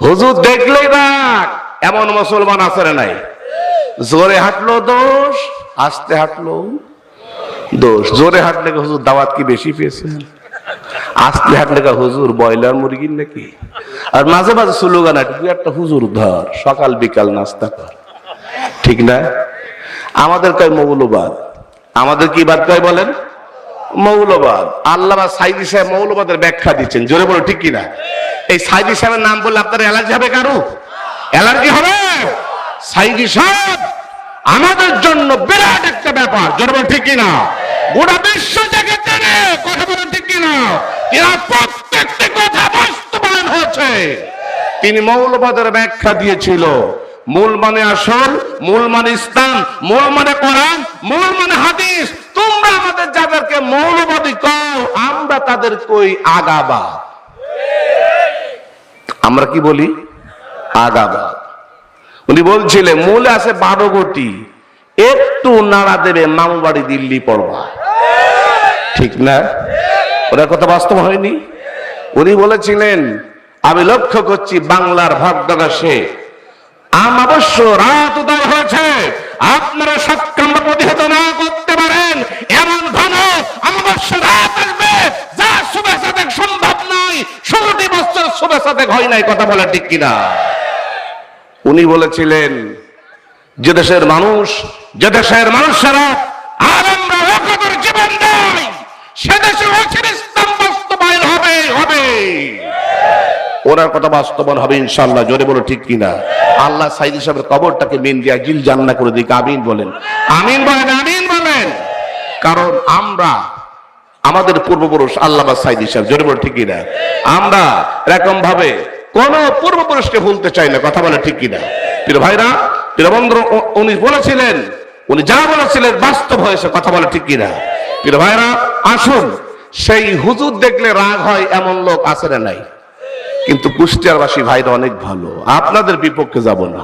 হুজুর দেখলেই রাগ, এমন মুসলমান আছে না নাই? জোরে হাঁটলো দোষ, আস্তে হাঁটলো দোষ। জোরে হাঁটলে হুজুর দাওয়াত কি বেশি পেয়েছেন, আস্তে হাঁটলে হুজুর ব্রয়লার মুরগির নাকি। আর মাঝে মাঝে স্লোগান আছে, তুই একটা হুজুর ধর, সকাল বিকাল নাস্তা কর, ঠিক না? আমাদের কয় মৌলবাদ, আমাদের কি বাদ কয় বলেন? মৌলবাদ। আল্লামা সাইদি সাহেব মৌলবাদের ব্যাখ্যা দিচ্ছেন, জোরে বলো ঠিক কিনা? এই সাইদি সাহেবের নাম বললে আপনার অ্যালার্জি হবে? কারো অ্যালার্জি হবে? সাইদি সাহেব আমাদের জন্য বিরাট একটা ব্যাপার, জোরে বলো ঠিক কিনা? গোটা বিশ্ব থেকে চেনে, কথা বলো ঠিক কিনা? এরা প্রত্যেকটি কথা বাস্তবায়ন হয়েছে। তিনি মৌলবাদের ব্যাখ্যা দিয়েছিল, মূল মানে আসল, মূল মানে ইসলাম, মূল মানে কোরআন, মূল মানে হাদিস। তোমরা আমাদের যাদেরকে মৌলবাদী কও, আমরা তাদের কই আগাবাদ। আমরা কি বলি? আগাবাদ। উনি বলছিলেন মূলে আছে 12 কোটি, একটু নাড়া দেবে মামু বাড়ি দিল্লি পড়বা, ঠিক না? ওনার কথা বাস্তব হয়নি? উনি বলেছিলেন আমি লক্ষ্য করছি বাংলার ভাগ্যাকাশে অবশ্য রাত উদয় হয়েছে, আপনারা সক্ষম প্রতিহত না করতে পারেন এমন ঘন অবশ্য রাত আসবে যা শুভেচ্ছা দেখ সম্ভব নয়। 16টি বছর শুভেচ্ছা দেখ হয় নাই, কথা বলে ঠিক কিনা? উনি বলেছিলেন যে দেশের মানুষেরা আর আমরা রকমের জীবন দেয়, সে দেশে ইসলাম বাস্তবায়ন হবে। ওনার কথা বাস্তবায়ন হবে ইনশাআল্লাহ, জোরে বলো ঠিক কিনা? আল্লাহ সাইদি সাহেবের কবরটাকে মিন দিয়া জিল জান্নাত করে দিক, আমিন বলেন, আমিন বলেন, আমিন বলেন। কারণ আমরা আমাদের পূর্বপুরুষ আল্লামা সাইদি সাহেব, জোরে বলো ঠিক কিনা? আমরা এরকম ভাবে কোন পূর্বপুরুষকে ভুলতে চাই না, কথা বলে ঠিক কিনা? প্রিয় ভাইরা, প্রিয় বন্ধু, উনি বলেছিলেন, উনি যা বলেছিলেন বাস্তব হয়েছে, কথা বলে ঠিক কিনা? প্রিয় ভাইরা, আসুন, সেই হুজুর দেখলে রাগ হয় এমন লোক আছে না নাই? কিন্তু কুষ্টিয়ারবাসী ভাইরা অনেক ভালো, আপনাদের বিপক্ষে যাব না।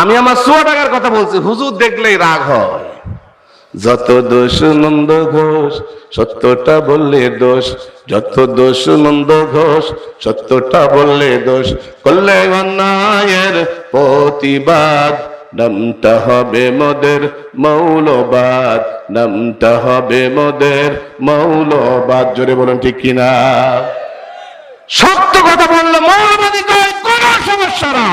আমি আমার চুয়াডাঙ্গার কথা বলছি, হুজুর দেখলেই রাগ হয়। যত দোষ নন্দ ঘোষ সত্যটা বললে দোষ, যত দোষ নন্দ ঘোষ সত্যটা বললে দোষ, করলে অন্যায়ের প্রতিবাদ, নামটা হবে মোদের মৌলবাদ, নামটা হবে মোদের মৌলবাদ। জোরে বলেন ঠিক কিনা? সত্য কথা বললে মৌলবাদী কয়, কোনো সমস্যা না।